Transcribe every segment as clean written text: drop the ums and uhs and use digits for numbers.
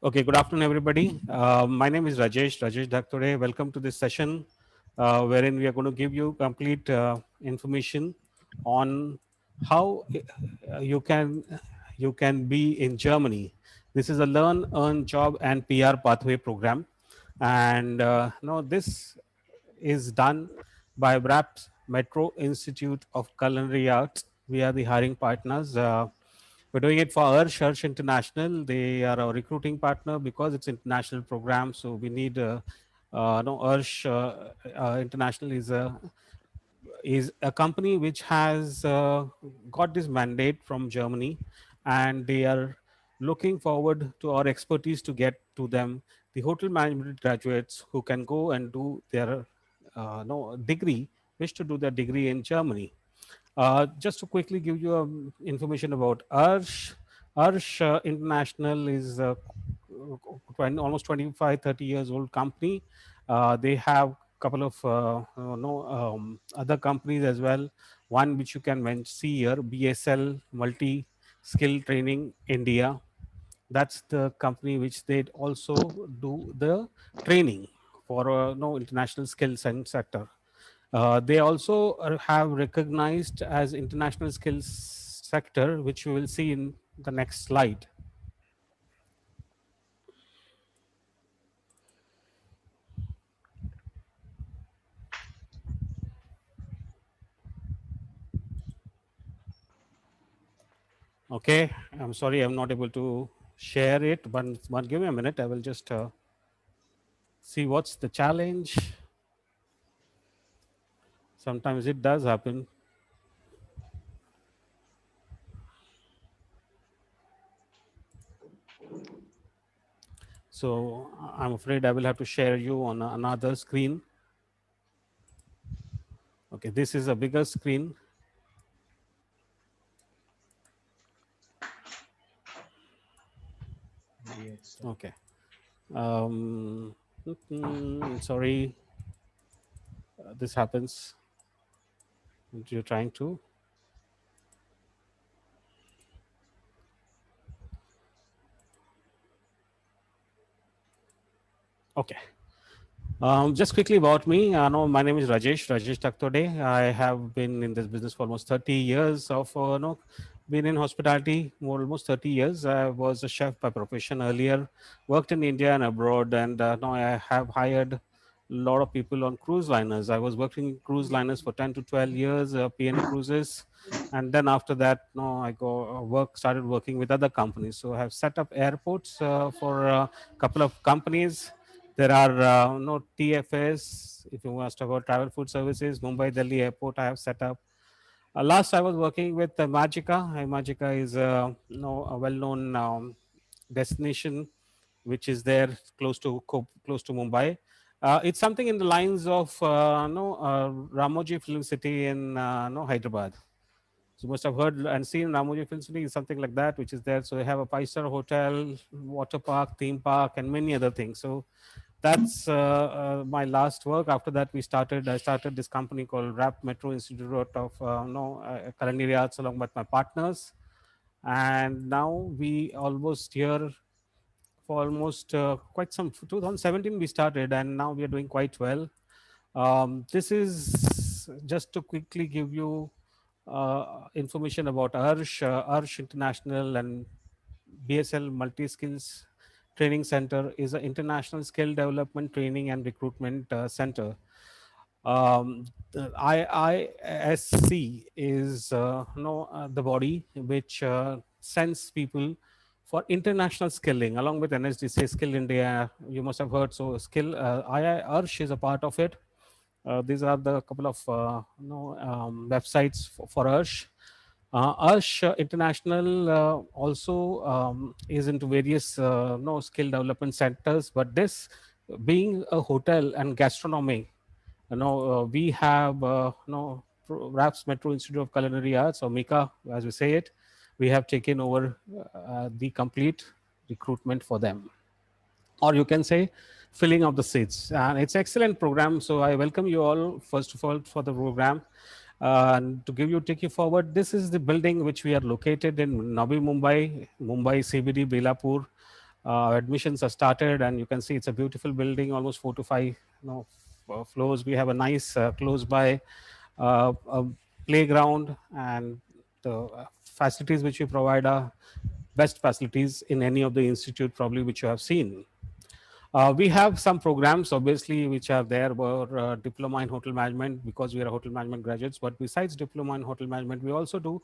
Okay, good afternoon, everybody. My name is Rajesh Daktore. Welcome to this session wherein we are going to give you complete information on how you can be in Germany. This is a Learn, Earn, Job, and PR Pathway program, and no, this is done by BRAPS Metro Institute of Culinary Arts. We are the hiring partners. We're doing it for Arsh International. They are our recruiting partner because it's international program. So we need no Arsh International is a company which has got this mandate from Germany, and they are looking forward to our expertise to get to them the hotel management graduates who can go and do their no degree, wish to do their degree in Germany. Just to quickly give you information about Arsh. Arsh International is almost 25, 30 years old company. They have couple of other companies as well. One which you can see here, BSL Multi Skill Training India. That's the company which they also do the training for no international skills and sector. They also have recognized as international skills sector, which we will see in the next slide. Okay, I'm sorry I'm not able to share it, but give me a minute. I will just see what's the challenge. Sometimes it does happen. So I'm afraid I will have to share you on another screen. Okay, this is a bigger screen. Yes, sir. Okay. Um, sorry, this happens. You're trying to. Okay. Just quickly about me. No, my name is Rajesh Taktode. I have been in this business for almost 30 years of, no, been in hospitality more almost 30 years. I was a chef by profession earlier, worked in India and abroad, and now I have hired a lot of people on cruise liners. I was working in cruise liners for 10 to 12 years, P&A Cruises. And then after that, no, I go started working with other companies. So I have set up airports for a couple of companies. There are no TFS, if you must about travel food services, Mumbai Delhi Airport, I have set up. Last, I was working with Magica. Magica is a well known destination which is there close to Mumbai. It's something in the lines of no Ramoji Film City in no Hyderabad. So you must have heard and seen Ramoji Film City is something like that, which is there. So they have a five-star hotel, water park, theme park, and many other things. So that's my last work. After that, I started this company called RAP Metro Institute of Culinary Arts along with my partners. And now we almost here for almost quite some 2017 we started, and now we are doing quite well. This is just to quickly give you information about Arsh International and BSL Multi Skills Training Center is an international skill development training and recruitment center. The IISC is the body which sends people for international skilling along with NSDC Skill India. You must have heard. So skill II Arsh is a part of it. These are the couple of websites for Arsh. Arsh International also is into various no skill development centers, but this being a hotel and gastronomy, we have RAPS Metro Institute of Culinary Arts, or MICA as we say it. We have taken over the complete recruitment for them, or you can say filling of the seats, and it's excellent program. So I welcome you all first of all for the program. And to take you forward, this is the building which we are located in Navi Mumbai, Mumbai CBD, Belapur. Admissions are started, and you can see it's a beautiful building, almost 4 to 5 floors. We have a nice close by playground, and the facilities which we provide are best facilities in any of the institute probably which you have seen. We have some programs, obviously, which are there for diploma in hotel management because we are hotel management graduates. But besides diploma in hotel management, we also do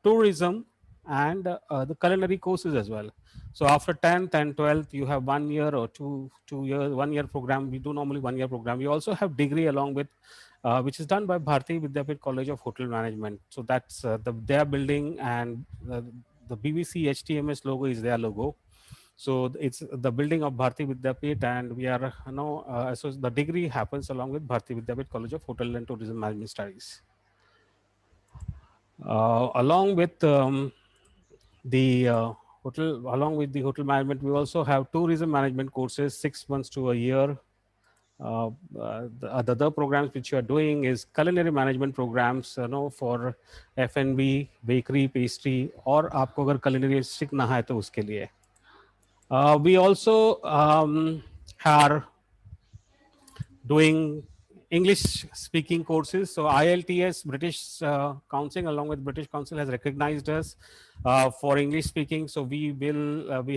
tourism and the culinary courses as well. So after 10th and 12th, you have 1 year or 2 years, 1 year program. We do normally 1 year program. We also have degree along with, which is done by Bharati Vidyapit College of Hotel Management. So that's their building, and the BBC HTMS logo is their logo. So it's the building of Bharati Vidyapit, and we are, so the degree happens along with Bharati Vidyapit College of Hotel and Tourism Management Studies. Along with the hotel, along with the hotel management, we also have tourism management courses, 6 months to a year. The other programs which you are doing is culinary management programs, for F&B, bakery, pastry, और आपको अगर culinary सीखना है तो उसके लिए. We also are doing English speaking courses. So IELTS, British Council, along with British Council, has recognized us for English speaking. So we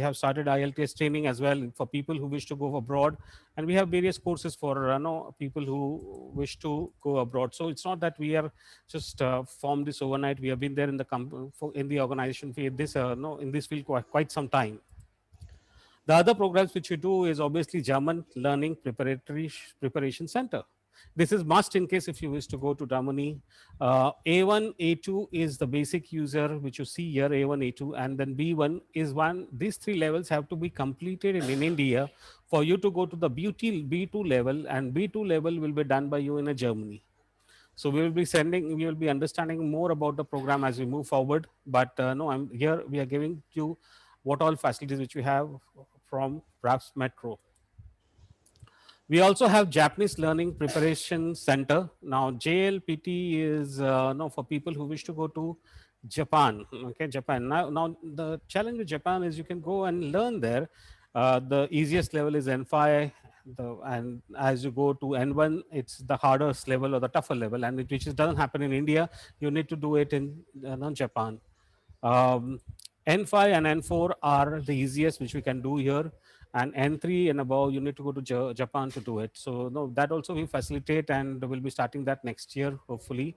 have started IELTS training as well for people who wish to go abroad, and we have various courses for people who wish to go abroad. So it's not that we are just formed this overnight. We have been there in the in the organization for this in this field quite some time. The other programs which we do is obviously German Learning Preparation Center. This is must in case if you wish to go to Germany. A1, A2 is the basic user, which you see here, A1, A2, and then B1 is one. These three levels have to be completed in India for you to go to the B2 level, and B2 level will be done by you in Germany. So we will be understanding more about the program as we move forward. But no, I'm here. We are giving you what all facilities which we have from RAPS Metro. We also have Japanese Learning Preparation Center. Now, JLPT is for people who wish to go to Japan. Okay, Japan. Now the challenge with Japan is you can go and learn there. The easiest level is N5, and as you go to N1, it's the hardest level or the tougher level, and which doesn't happen in India. You need to do it in Japan. N5 and N4 are the easiest which we can do here, and N3 and above you need to go to Japan to do it. So no, that also we facilitate, and we'll be starting that next year hopefully.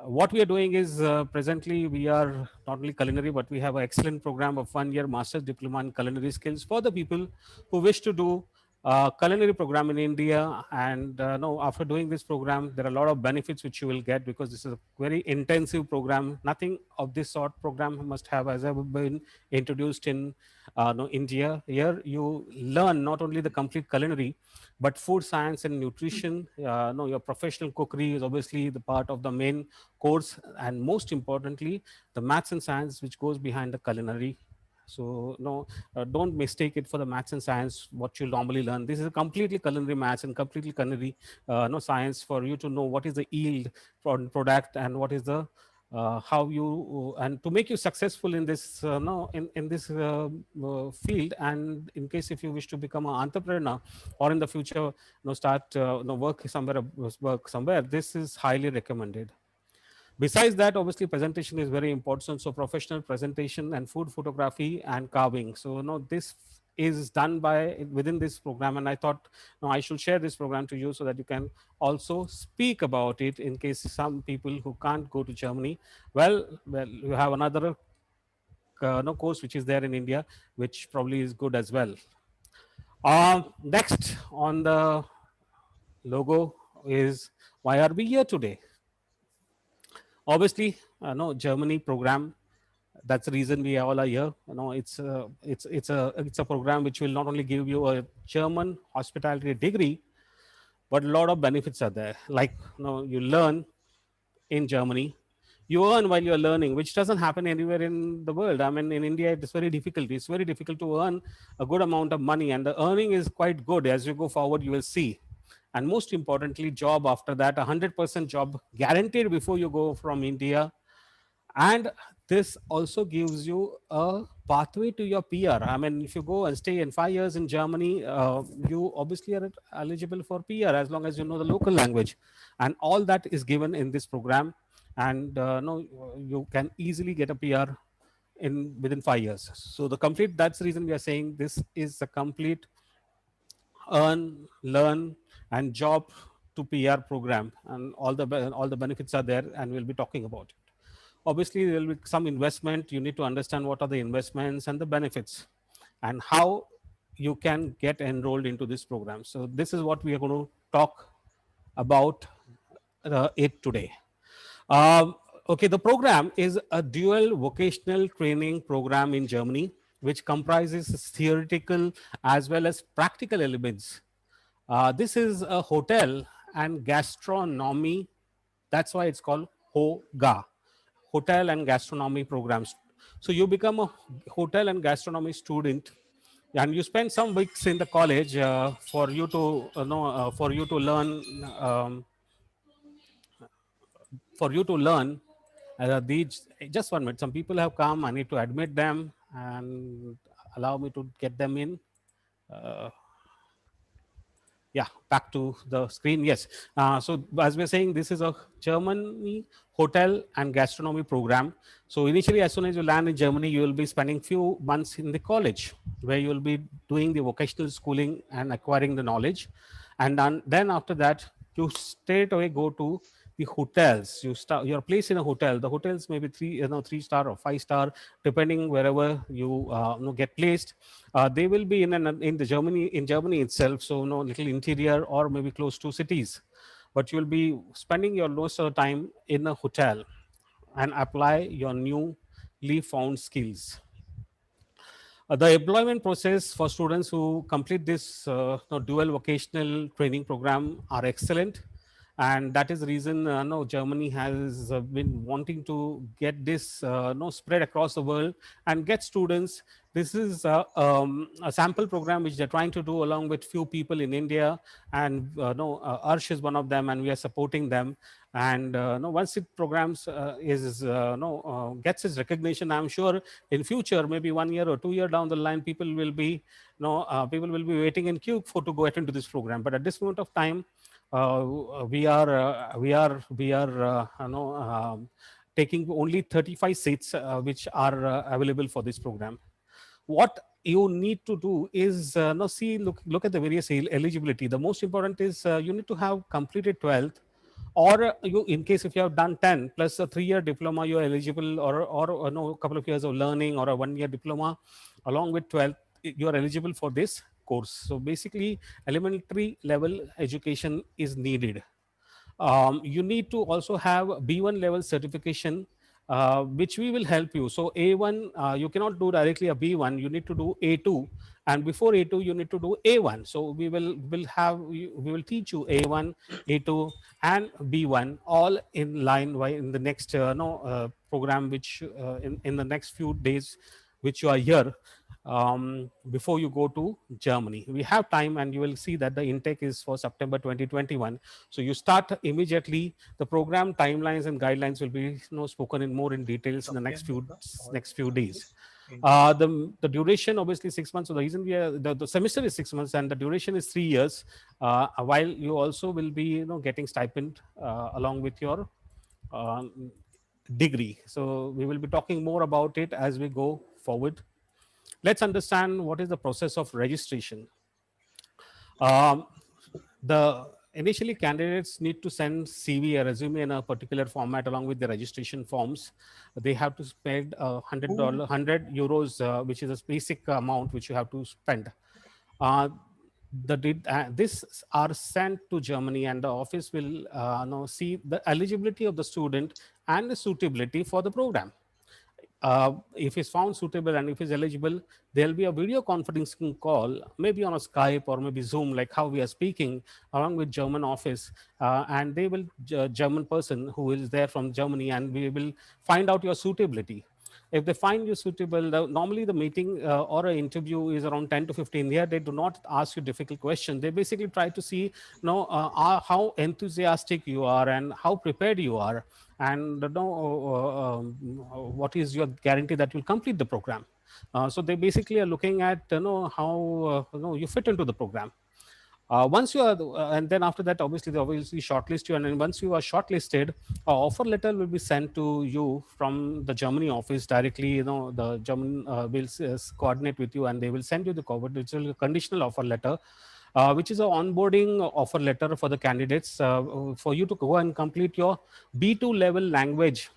What we are doing is presently we are not only culinary, but we have an excellent program of 1 year master's diploma in culinary skills for the people who wish to do culinary program in India. And no, after doing this program, there are a lot of benefits which you will get, because this is a very intensive program. Nothing of this sort program must have as ever been introduced in India. Here you learn not only the complete culinary, but food science and nutrition. Your professional cookery is obviously the part of the main course, and most importantly, the maths and science which goes behind the culinary. So no, don't mistake it for the maths and science what you normally learn. This is a completely culinary maths and completely culinary science for you to know what is the yield product, and what is the how you and to make you successful in this in this field. And in case if you wish to become an entrepreneur, or in the future start work somewhere, this is highly recommended. Besides that, obviously presentation is very important. So professional presentation and food photography and carving. So this is done by within this program, and I thought I should share this program to you so that you can also speak about it in case some people who can't go to Germany. Well, you have another course which is there in India, which probably is good as well. Next on the logo is, why are we here today? Obviously, Germany program. That's the reason we all are here. It's a program which will not only give you a German hospitality degree, but a lot of benefits are there. Like you learn in Germany, you earn while you're learning, which doesn't happen anywhere in the world. I mean, in India, it's very difficult. It's very difficult to earn a good amount of money, and the earning is quite good. As you go forward, you will see. And most importantly, job after that, 100% job guaranteed before you go from India. And this also gives you a pathway to your PR. I mean, if you go and stay in 5 years in Germany, you obviously are eligible for PR as long as you know the local language, and all that is given in this program. And no, you can easily get a PR in within 5 years. So the complete. That's the reason we are saying this is a complete earn, learn, and job to PR program, and all the benefits are there, and we'll be talking about it. Obviously, there will be some investment. You need to understand what are the investments and the benefits, and how you can get enrolled into this program. So this is what we are going to talk about it today. Um, okay, the program is a dual vocational training program in Germany, which comprises theoretical as well as practical elements. This is a hotel and gastronomy. That's why it's called HOGA, Hotel and Gastronomy Programs. So you become a hotel and gastronomy student, and you spend some weeks in the college for you to know for you to learn um, for you to learn these. Just 1 minute. Some people have come. I need to admit them and allow me to get them in. Uh, yeah, back to the screen. Yes. So as we're saying, this is a Germany hotel and gastronomy program. So initially, as soon as you land in Germany, you will be spending few months in the college where you will be doing the vocational schooling and acquiring the knowledge. And then after that, you straight away go to the hotels. You're placed in a hotel. The hotels may be 3-star or 5-star, depending wherever you get placed. They will be in the Germany itself, so little interior or maybe close to cities. But you'll be spending your most of the time in a hotel and apply your newly found skills. The employment process for students who complete this dual vocational training program are excellent, and that is the reason no Germany has been wanting to get this no spread across the world and get students. This is a sample program which they're trying to do along with few people in India, and no Arsh is one of them, and we are supporting them. And no once it programs is no gets its recognition, I'm sure in future, maybe 1 year or 2 year down the line, people will be people will be waiting in queue for to go attend to this program. But at this moment of time, we are taking only 35 seats which are available for this program. What you need to do is no see look at the various eligibility. The most important is you need to have completed 12th, or you, in case if you have done 10 plus a 3-year diploma, you're eligible, or no a couple of years of learning, or a 1-year diploma along with 12th, you are eligible for this course. So basically, elementary level education is needed. You need to also have B1 level certification, which we will help you. So A1, you cannot do directly a B1, you need to do A2, and before A2 you need to do A1. So we will teach you A1, A2, and B1 all in line in the next program, which in the next few days which you are here, before you go to Germany. We have time, and you will see that the intake is for September 2021. So you start immediately. The program timelines and guidelines will be spoken in more in details in the next few days. The duration, obviously 6 months. So the reason the semester is 6 months and the duration is 3 years. While you also will be getting stipend along with your degree. So we will be talking more about it as we go forward. Let's understand what is the process of registration. Um, the initially candidates need to send CV, a resume in a particular format along with the registration forms. They have to spend €100, which is a basic amount which you have to spend. This are sent to Germany, and the office will see the eligibility of the student and the suitability for the program. If he's found suitable and if he's eligible, there'll be a video conferencing call, maybe on a Skype or maybe Zoom, like how we are speaking, along with German office, and they will German person who is there from Germany, and we will find out your suitability. If they find you suitable, normally the meeting or an interview is around 10 to 15. Here, they do not ask you difficult questions. They basically try to see, how enthusiastic you are and how prepared you are. and what is your guarantee that you'll complete the program. So they basically are looking at how you fit into the program. Once you are, and then after that, obviously, they obviously shortlist you. And then once you are shortlisted, a offer letter will be sent to you from the Germany office directly. The German will coordinate with you, and they will send you the conditional offer letter, which is an onboarding offer letter for the candidates for you to go and complete your B2 level language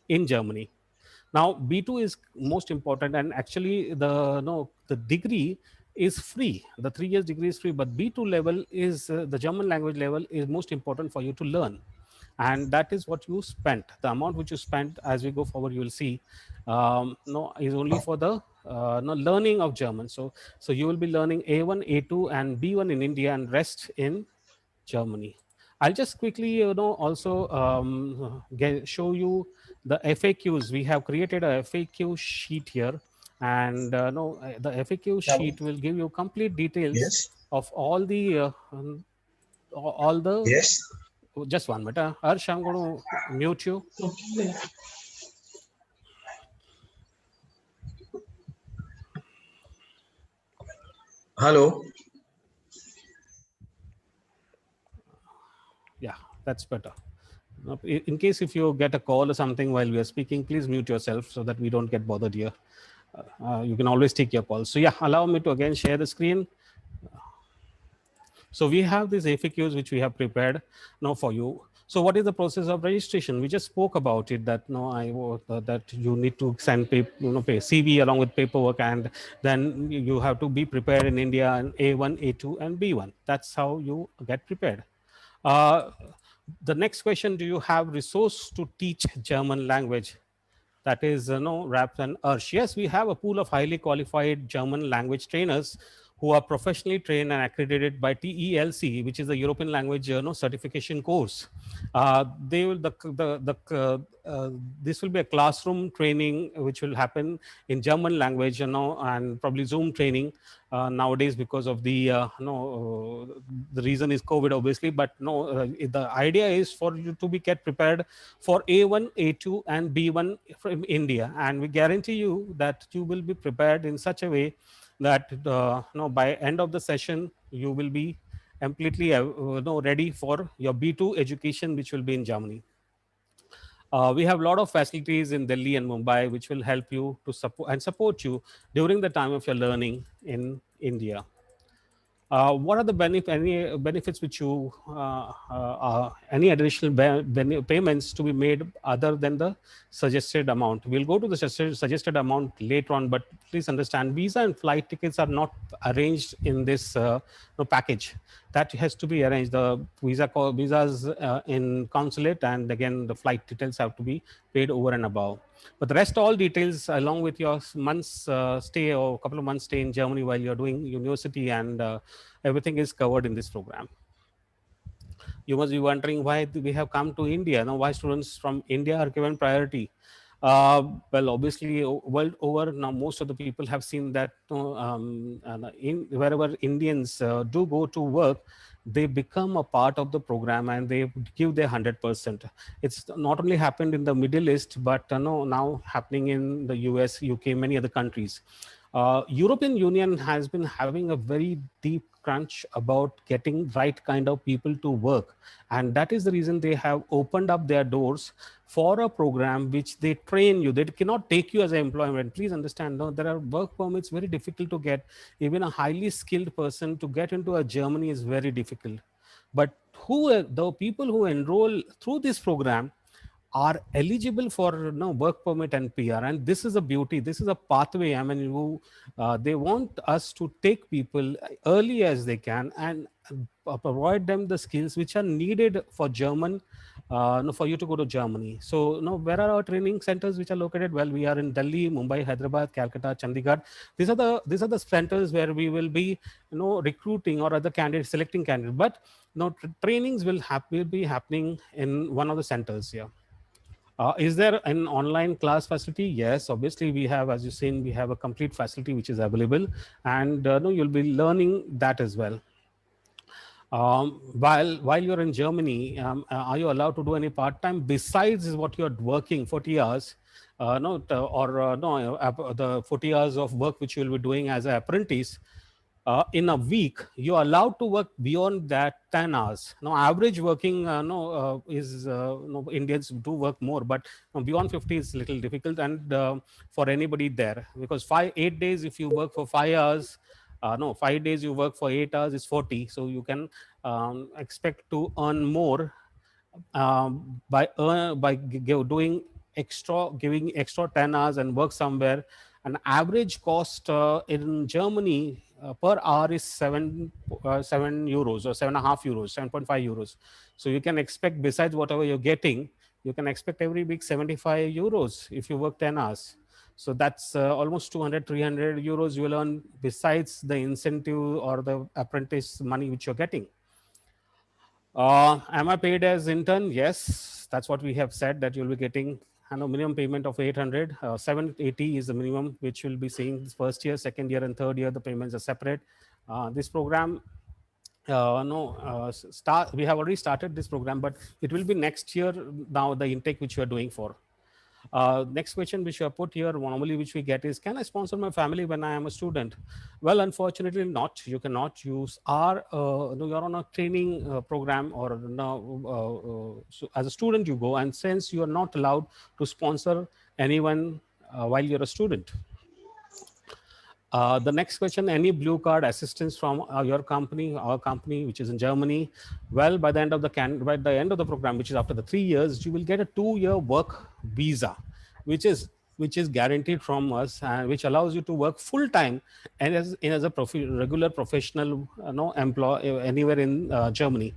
in Germany. Now, B2 is most important, and actually, the degree is free. The 3 years degree is free, but B2 level is the German language level is most important for you to learn, and that is what you spent. The amount which you spent, as we go forward, you will see, no, is only for the no, learning of German. So you will be learning A1, A2, and B1 in India, and rest in Germany. I'll just quickly, also show you the FAQs. We have created a FAQ sheet here, and no, the FAQ sheet will give you complete details Yes. of all the all the. Yes. Just 1 minute, Harsh, I'm going to mute you. Hello. Yeah, that's better. In case if you get a call or something while we are speaking, please mute yourself so that we don't get bothered here. You can always take your calls. So yeah, allow me to again share the screen. So we have these FAQs which we have prepared now for you. So what is the process of registration? We just spoke about it, that that you need to send pay CV along with paperwork, and then you have to be prepared in India in A1, A2, and B1. That's how you get prepared. The next question: do you have resource to teach German language? That is, Raps and Ursh. Yes, we have a pool of highly qualified German language trainers who are professionally trained and accredited by TELC, which is the European Language Certification course. They will this will be a classroom training which will happen in German language, and probably Zoom training nowadays because of the the reason is COVID, obviously. But no, the idea is for you to be get prepared for A1, A2, and B1 from India, and we guarantee you that you will be prepared in such a way that by end of the session you will be completely ready for your B2 education, which will be in Germany. We have a lot of facilities in Delhi and Mumbai, which will help you to support you during the time of your learning in India. What are the any benefits which you any additional payments to be made other than the suggested amount? We'll go to the suggested amount later on, but please understand, visa and flight tickets are not arranged in this package. That has to be arranged. The visas in consulate, and again the flight details have to be paid over and above. But the rest, all details, along with your month's stay or a couple of months stay in Germany while you're doing university, and everything is covered in this program. You must be wondering why we have come to India. Now, why students from India are given priority? Well, obviously, world over now, most of the people have seen that wherever Indians do go to work, they become a part of the program and they give their 100%. It's not only happened in the Middle East, but now happening in the US, UK, many other countries. European Union has been having a very deep crunch about getting right kind of people to work, and that is the reason they have opened up their doors for a program which they train you. They cannot take you as an employment. Please understand, no, there are work permits very difficult to get. Even a highly skilled person to get into a Germany is very difficult. But the people who enroll through this program are eligible for work permit and PR, and this is a beauty. This is a pathway. I mean, they want us to take people early as they can and provide them the skills which are needed for German, for you to go to Germany. So, where are our training centers which are located? Well, we are in Delhi, Mumbai, Hyderabad, Calcutta, Chandigarh. These are the centers where we will be, recruiting or other candidates, selecting candidates. But trainings will be happening in one of the centers here. Is there an online class facility? Yes, obviously we have, as you've seen, we have a complete facility which is available, and no, you'll be learning that as well. While you're in Germany, are you allowed to do any part time besides what you're working 40 hours? No, or no, the 40 hours of work which you will be doing as an apprentice in a week, you're allowed to work beyond that 10 hours. Now, average working is no, Indians do work more, but beyond 50 is a little difficult. And for anybody there, because 8 days, if you work for 5 hours, no, 5 days you work for 8 hours is 40. So you can expect to earn more by doing extra, giving extra 10 hours and work somewhere. An average cost in Germany per hour is 7 euros or 7.5 euros, 7.5 euros. So you can expect, besides whatever you're getting, you can expect every week 75 euros if you work 10 hours. So that's almost 200, 300 euros you will earn besides the incentive or the apprentice money which you're getting. Am I paid as intern? Yes, that's what we have said, that you'll be getting minimum payment of 800. 780 is the minimum which you'll be seeing this first year, second year, and third year. The payments are separate. This program, no, start. We have already started this program, but it will be next year now. The intake which you are doing for. Next question which you have put here, normally which we get is, can I sponsor my family when I am a student? Well, unfortunately not. You cannot use our, no, you're on a training program, or no, so as a student you go, and since you are not allowed to sponsor anyone while you're a student. The next question, any blue card assistance from your company, our company, which is in Germany? Well, by the end of the program, which is after the 3 years, you will get a 2-year work visa, which is guaranteed from us, and which allows you to work full time and as a regular professional employee anywhere in Germany.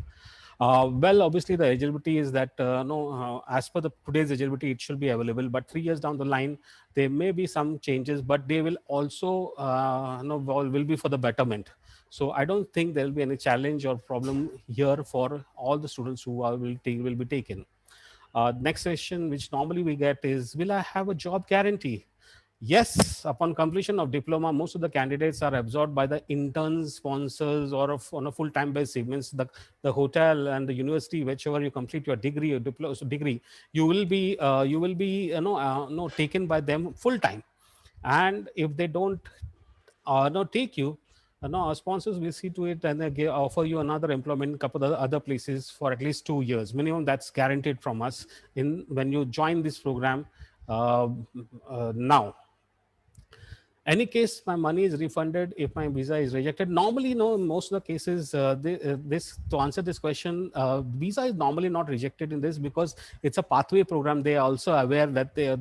Well, obviously, the eligibility is that no, as per the today's eligibility, it should be available. But 3 years down the line, there may be some changes, but they will also will be for the betterment. So I don't think there will be any challenge or problem here for all the students who will be taken. Next question, which normally we get is, will I have a job guarantee? Yes, upon completion of diploma, most of the candidates are absorbed by the interns, sponsors, or on a full-time basis. Means the hotel and the university, whichever you complete your degree or degree, you will be no, taken by them full-time. And if they don't no, take you, no, our sponsors will see to it, and they offer you another employment in a couple of other places for at least 2 years minimum. That's guaranteed from us in when you join this program now. Any case, my money is refunded if my visa is rejected? Normally, no, most of the cases, this to answer this question, visa is normally not rejected in this, because it's a pathway program. They are also aware that the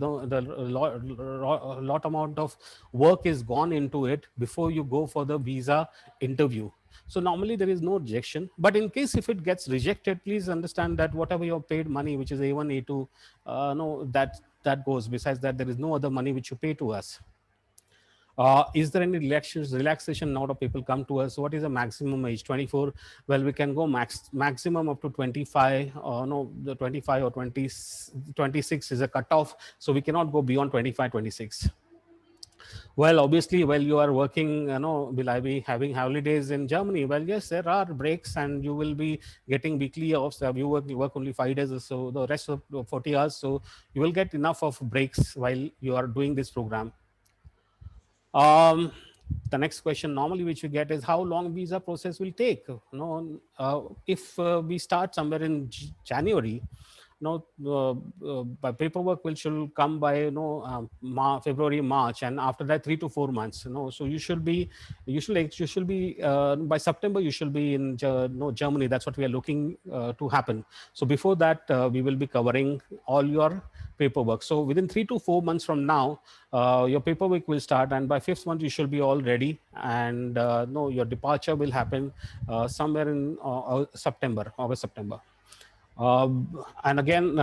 lot amount of work is gone into it before you go for the visa interview. So normally there is no rejection, but in case if it gets rejected, please understand that whatever your paid money, which is A1, A2, no, that goes. Besides that, there is no other money which you pay to us. Is there any relaxation now that people come to us? What is the maximum age? 24. Well, we can go maximum up to 25. No, the 25 or 20, 26 is a cutoff. So we cannot go beyond 25, 26. Well, obviously, while you are working, will I be having holidays in Germany? Well, yes, there are breaks, and you will be getting weekly offs. You work only 5 days or so, the rest of 40 hours. So you will get enough of breaks while you are doing this program. The next question normally which we get is, how long visa process will take? If we start somewhere in January, by paperwork will should come by February, March, and after that 3 to 4 months. So you should be by September you should be in Germany. That's what we are looking to happen. So before that we will be covering all your paperwork. So within 3 to 4 months from now, your paperwork will start, and by 5th month you should be all ready, and your departure will happen somewhere in August, September. And again,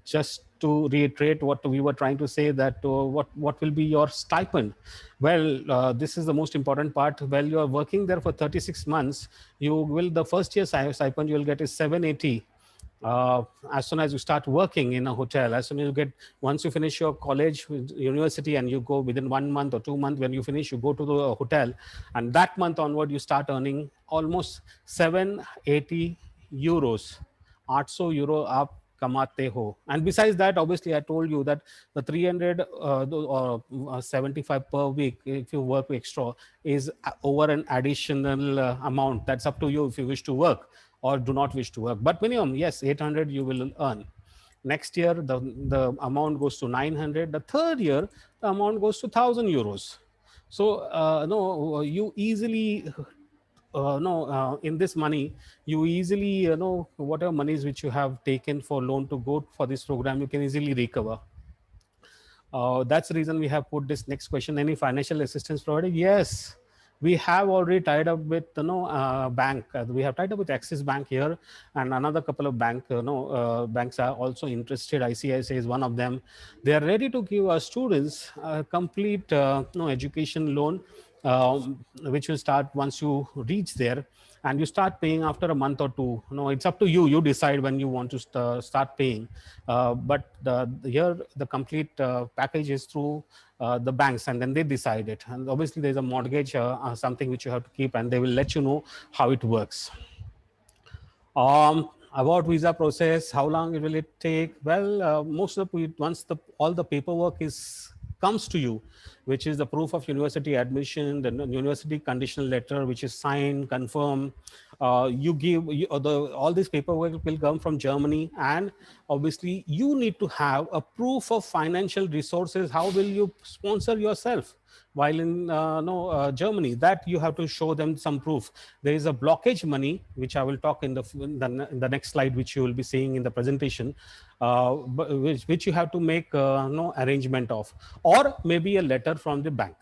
just to reiterate what we were trying to say, that what will be your stipend? Well, this is the most important part. While you are working there for 36 months, the first year stipend you will get is 780. uh, as soon as you start working in a hotel, as soon as you get, once you finish your college, university, and you go within 1 month or 2 months, when you finish, you go to the hotel, and that month onward, you start earning almost 780 euros, 800 euro आप कमाते हो. And besides that, obviously I told you that the 300 or 75 per week, if you work extra, is over an additional amount. That's up to you if you wish to work or do not wish to work. But minimum, yes, 800 you will earn. Next year, the amount goes to 900. The third year, the amount goes to 1,000 euros. So, no, you easily, no, in this money, you easily, whatever monies which you have taken for loan to go for this program, you can easily recover. That's the reason we have put this next question. Any financial assistance provided? Yes, we have already tied up with bank. We have tied up with Axis Bank here, and another couple of banks are also interested. ICICI is one of them. They are ready to give our students a complete education loan, which will start once you reach there, and you start paying after a month or two. No, it's up to you. You decide when you want to start paying. But here the complete package is through the banks, and then they decide it. And obviously there's a mortgage, something which you have to keep, and they will let you know how it works. About visa process, how long will it take? Well, most of the once all the paperwork is comes to you, which is the proof of university admission, the university conditional letter, which is signed, confirmed. All this paperwork will come from Germany, and obviously you need to have a proof of financial resources. How will you sponsor yourself while in Germany? That you have to show them some proof. There is a blockage money, which I will talk in the next slide, which you will be seeing in the presentation, which you have to make no arrangement of, or maybe a letter from the bank.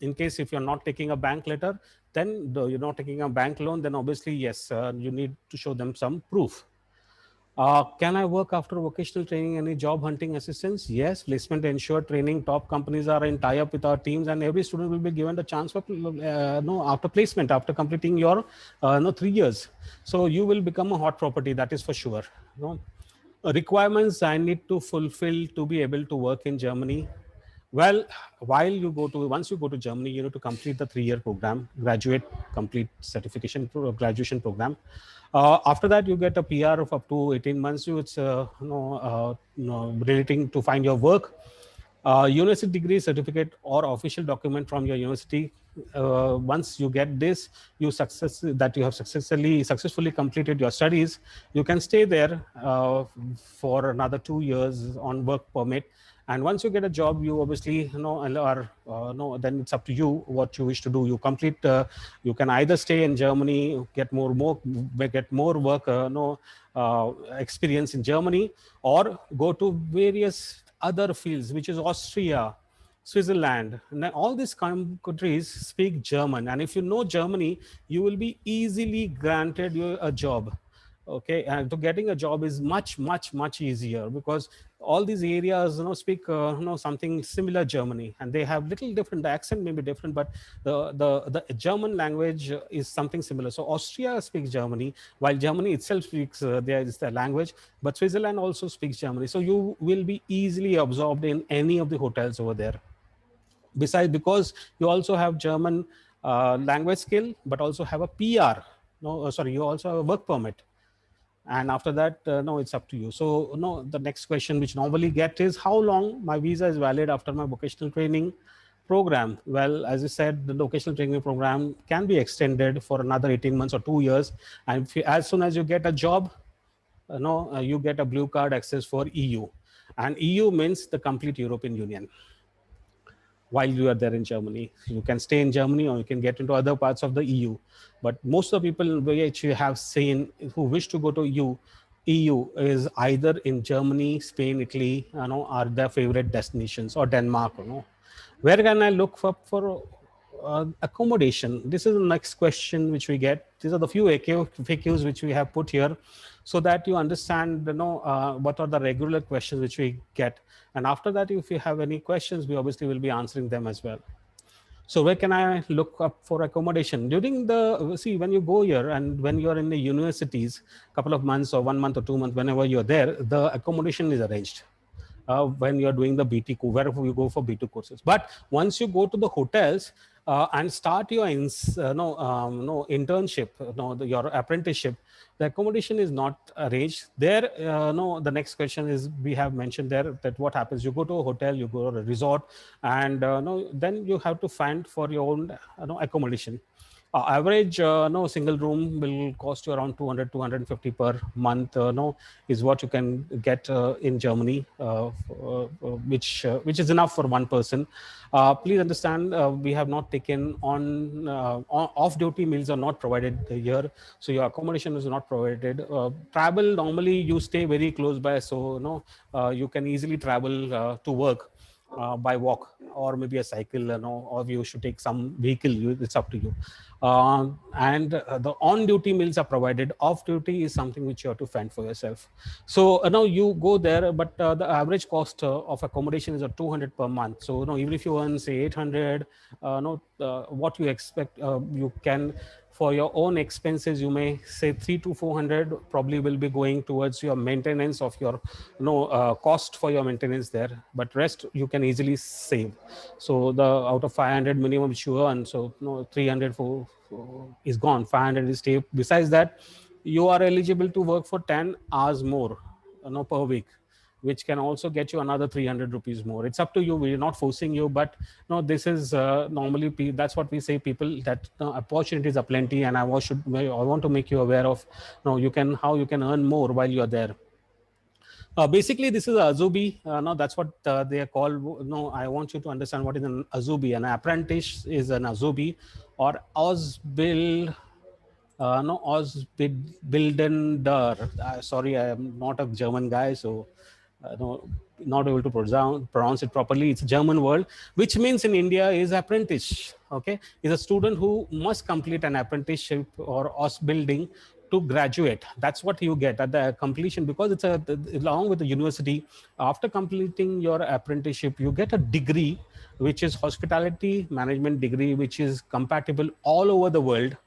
In case if you're not taking a bank letter, then you're not taking a bank loan, then obviously yes, you need to show them some proof. Can I work after vocational training? Any job hunting assistance? Yes, placement ensured training. Top companies are in tie up with our teams, and every student will be given the chance for no after placement, after completing your 3 years. So you will become a hot property. That is for sure. No requirements I need to fulfill to be able to work in Germany. Well, once you go to Germany, you need to complete the 3-year program, graduate, complete graduation program. After that, you get a PR of up to 18 months. It's relating to find your work. University degree, certificate, or official document from your university. Once you get this, you have successfully completed your studies, you can stay there for another 2 years on work permit. And once you get a job, you obviously then it's up to you what you wish to do. You can either stay in Germany, get more work, experience in Germany, or go to various other fields, which is Austria, Switzerland. And all these countries speak German, and if you know Germany, you will be easily granted a job. Okay, and to getting a job is much easier, because all these areas speak something similar Germany, and they have little different, the accent may be different, but the German language is something similar. So Austria speaks Germany, while Germany itself speaks there is the language, but Switzerland also speaks Germany. So you will be easily absorbed in any of the hotels over there. Besides, because you also have German language skill, but also have a PR, you also have a work permit. And after that, no, it's up to you. So no, the next question which normally get is, how long my visa is valid after my vocational training program? Well, as I said, the vocational training program can be extended for another 18 months or 2 years. And as soon as you get a job, you get a blue card access for EU. And EU means the complete European Union. While you are there in Germany, you can stay in Germany, or you can get into other parts of the EU. But most of the people which you have seen who wish to go to EU is either in Germany, Spain, Italy, are their favorite destinations, or Denmark. Where can I look for accommodation? This is the next question which we get. These are the few FAQs which we have put here, so that you understand what are the regular questions which we get. And after that, if you have any questions, we obviously will be answering them as well. So where can I look up for accommodation during the, see, when you go here and when you're in the universities, couple of months or 1 month or 2 months, whenever you're there, the accommodation is arranged. When you're doing the BT, wherever you go for B2 courses. But once you go to the hotels and start your no internship, your apprenticeship, the accommodation is not arranged. There, no, the next question is, we have mentioned there that what happens, you go to a hotel, you go to a resort, and no, then you have to find for your own accommodation. Average no single room will cost you around 200 250 per month, no, is what you can get in Germany, which is enough for one person. Please understand, we have not taken on off duty meals are not provided here, so your accommodation is not provided. Travel, normally you stay very close by, so no, you can easily travel to work by walk or maybe a cycle, or you should take some vehicle. It's up to you. And the on-duty meals are provided. Off-duty is something which you have to fend for yourself. So now you go there, but the average cost of accommodation is 200 per month. So even if you earn say 800, what you expect, you can, for your own expenses, you may say 3 to 400 probably will be going towards your maintenance of your cost for your maintenance there, but rest you can easily save. So the out of 500 minimum which you earn, so 300 is gone, 500 is saved. Besides that, you are eligible to work for 10 hours more per week, which can also get you another 300 rupees more. It's up to you, we're not forcing you, but no, this is normally that's what we say people, that opportunities are plenty, and I want to make you aware of you can, how you can earn more while you're there. Basically, this is a Azubi. No, that's what they are called. No, I want you to understand what is an Azubi. An apprentice is an Azubi, or Ausbild. No, Ausbildender. Sorry, I am not a German guy, so no, not able to pronounce it properly. It's a German word, which means in India is apprentice. Okay, is a student who must complete an apprenticeship or Ausbildung to graduate. That's what you get at the completion, because it's along with the university. After completing your apprenticeship, you get a degree, which is hospitality management degree, which is compatible all over the world,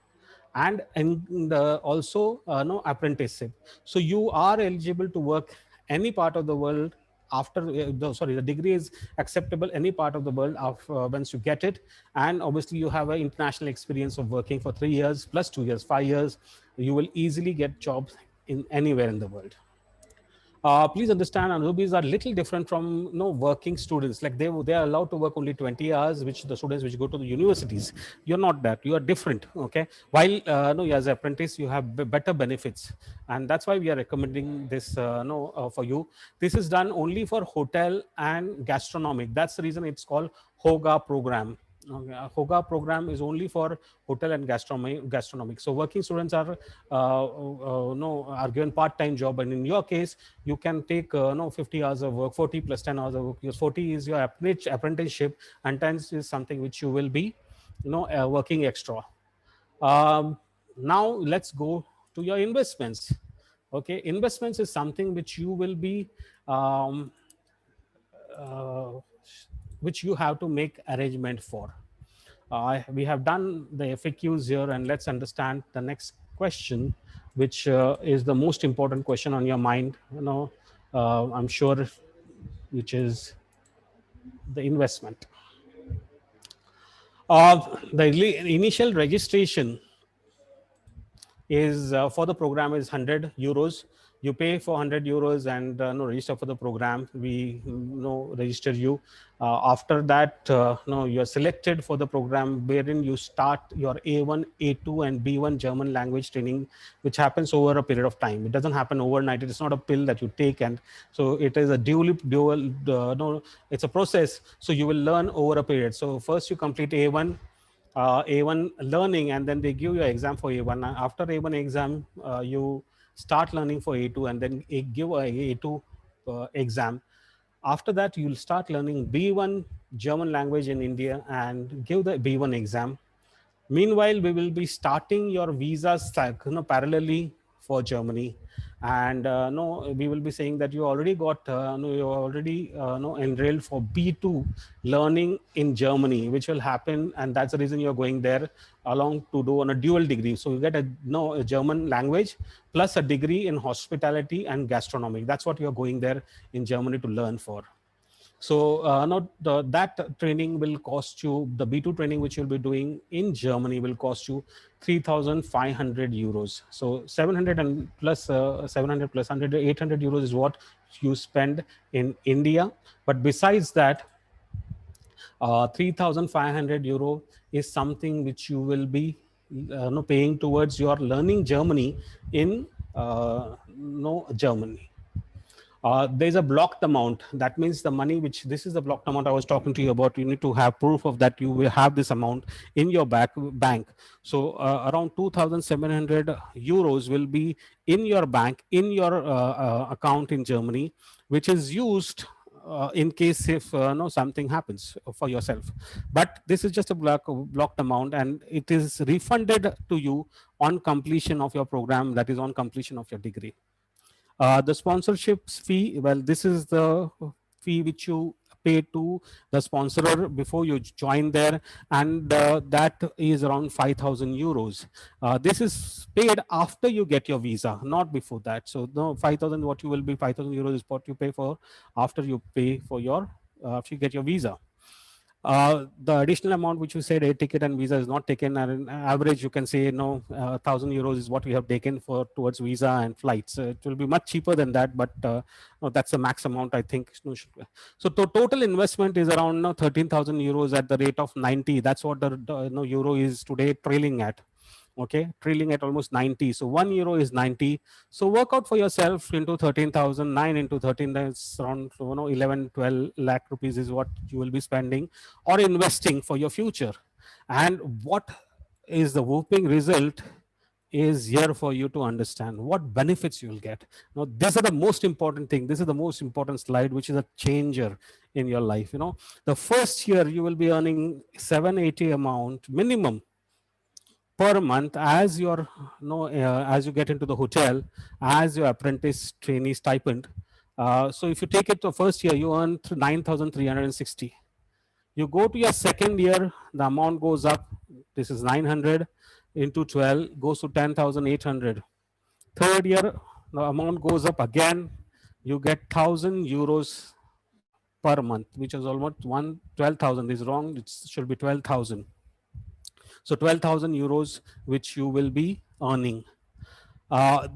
and also no apprenticeship. So you are eligible to work any part of the world after the degree is acceptable any part of the world once you get it. And obviously you have an international experience of working for 3 years plus 2 years, 5 years. You will easily get jobs in anywhere in the world. Please understand, Anubis are little different from working students. Like they are allowed to work only 20 hours, which the students which go to the universities. You're not that. You are different. Okay. While no, as an apprentice, you have better benefits, and that's why we are recommending this. No, for you, this is done only for hotel and gastronomic. That's the reason it's called HOGA program. Okay. HOGA program is only for hotel and gastronomic. So working students are no, are given part-time job, and in your case, you can take 50 hours of work, 40 plus 10 hours of work, because 40 is your apprenticeship, and 10 is something which you will be working extra. Now let's go to your investments. Okay, investments is something which you will be um, uh, which you have to make arrangement for. We have done the FAQs here, and let's understand the next question, which is the most important question on your mind. I'm sure, which is the investment. The initial registration is for the program is 100 euros. You pay for 100 euros and no, register for the program. We register you. After that, no, you're selected for the program, wherein you start your A1, A2, and B1 German language training, which happens over a period of time. It doesn't happen overnight. It's not a pill that you take, and so it is a dual. No, it's a process. So you will learn over a period. So first you complete A1, A1 learning, and then they give you an exam for A1. After A1 exam, you start learning for A2, and then give a A2 exam. After that, you'll start learning B1 German language in India and give the B1 exam. Meanwhile, we will be starting your visas parallelly for Germany. And no, we will be saying that you already got, no, you already no, enrolled for B2 learning in Germany, which will happen. And that's the reason you're going there along to do on a dual degree. So you get a, no, a German language plus a degree in hospitality and gastronomy. That's what you're going there in Germany to learn for. So that training will cost you, the B2 training which you'll be doing in Germany will cost you 3,500 euros. So 700 and plus 700 plus 100, 800 euros is what you spend in India. But besides that, 3,500 euro is something which you will be no, paying towards your learning Germany in no, Germany. There's a blocked amount. That means the money which, this is the blocked amount I was talking to you about. You need to have proof of that you will have this amount in your bank. So around 2,700 euros will be in your bank, in your account in Germany, which is used in case if no, something happens for yourself. But this is just a blocked amount, and it is refunded to you on completion of your program, that is on completion of your degree. The sponsorships fee, well, this is the fee which you pay to the sponsor before you join there, and that is around 5,000 euros. This is paid after you get your visa, not before that. So no, 5,000, what you will be, 5,000 euros is what you pay for after you pay for your, after you get your visa. The additional amount which you said air ticket and visa is not taken, and on average you can say no, 1,000 euros is what we have taken for towards visa and flights. It will be much cheaper than that, but no, that's the max amount I think. So the total investment is around no, 13,000 euros at the rate of 90. That's what the no, euro is today trailing at. Okay, trailing at almost 90. So 1 euro is 90. So work out for yourself into 13,000, 9 into 13, that's around 11, 12 lakh rupees is what you will be spending or investing for your future. And what is the whooping result is here for you to understand what benefits you will get. Now, these are the most important thing. This is the most important slide, which is a changer in your life. The first year you will be earning 780 amount minimum per month as your as you get into the hotel as your apprentice trainee stipend. So if you take it to first year, you earn 9,360. You go to your second year, the amount goes up. This is 900 into 12 goes to 10,800. Third year, the amount goes up again. You get 1,000 euros per month, which is almost 12,000. This is wrong. It should be 12,000. So 12,000 euros, which you will be earning. Uh,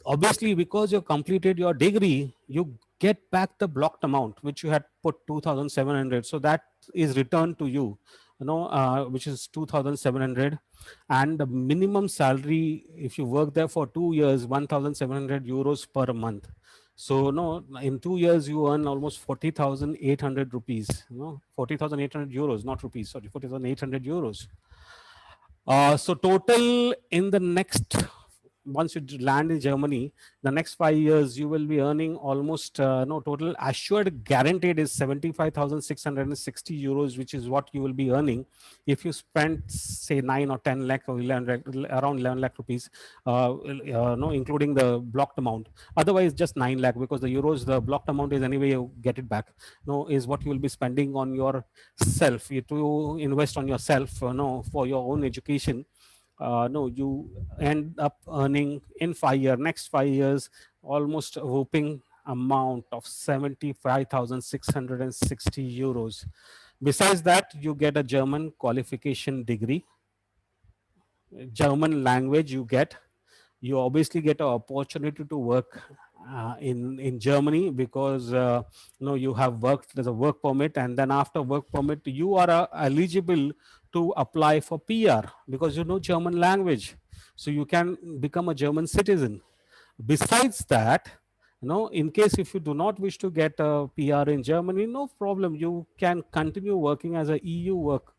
Obviously, because you completed your degree, you get back the blocked amount, which you had put 2,700. So that is returned to you, which is 2,700. And the minimum salary, if you work there for 2 years, 1,700 euros per month. So no, in 2 years you earn almost 40,800 rupees. 40,800 euros, not rupees. Sorry, 40,800 euros. So total in the next, once you land in Germany, the next 5 years you will be earning almost no, total assured guaranteed is 75,660 euros, which is what you will be earning if you spend say 9 or 10 lakh or 11 lakh, around 11 lakh rupees, no, including the blocked amount. Otherwise, just 9 lakh, because the euros, the blocked amount is anyway you get it back. No, is what you will be spending on yourself to invest on yourself. No, for your own education. No, you end up earning in next 5 years, almost a whooping amount of 75,660 euros. Besides that, you get a German qualification degree, German language you get. You obviously get an opportunity to work in Germany because you have worked, there's a work permit, and then after work permit you are eligible to apply for PR because you know German language, so you can become a German citizen. Besides that, in case if you do not wish to get a PR in Germany, no problem, you can continue working as a EU work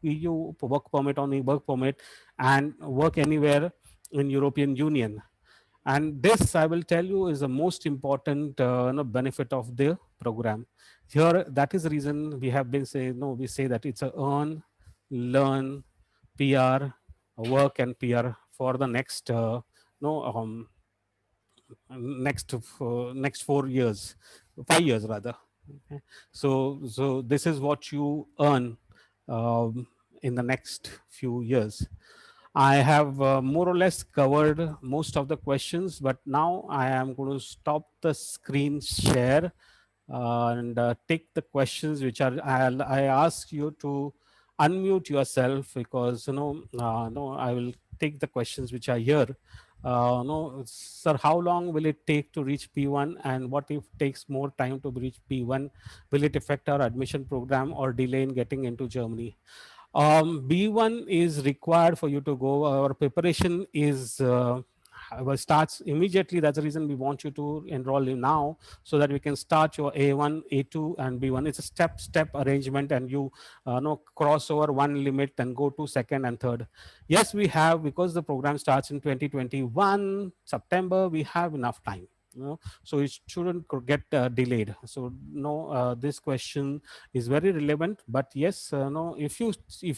permit on a work permit and work anywhere in European Union. And this, I will tell you, is the most important benefit of the program. Here, that is the reason we have been saying, we say that it's a earn, learn, PR, work and PR for the next, no, next 4 years, 5 years rather. Okay. So this is what you earn in the next few years. I have more or less covered most of the questions, but now I am going to stop the screen share and take the questions which are. I ask you to unmute yourself because no, I will take the questions which are here. No, sir, how long will it take to reach P1, and what if takes more time to reach P1? Will it affect our admission program or delay in getting into Germany? B1 is required for you to go. Our preparation is starts immediately. That's the reason we want you to enroll in now, so that we can start your A1, A2, and B1. It's a step arrangement, and you cross over one limit and go to second and third. Yes, we have, because the program starts in 2021 September. We have enough time. So it shouldn't get delayed. So no, this question is very relevant. But yes, no, if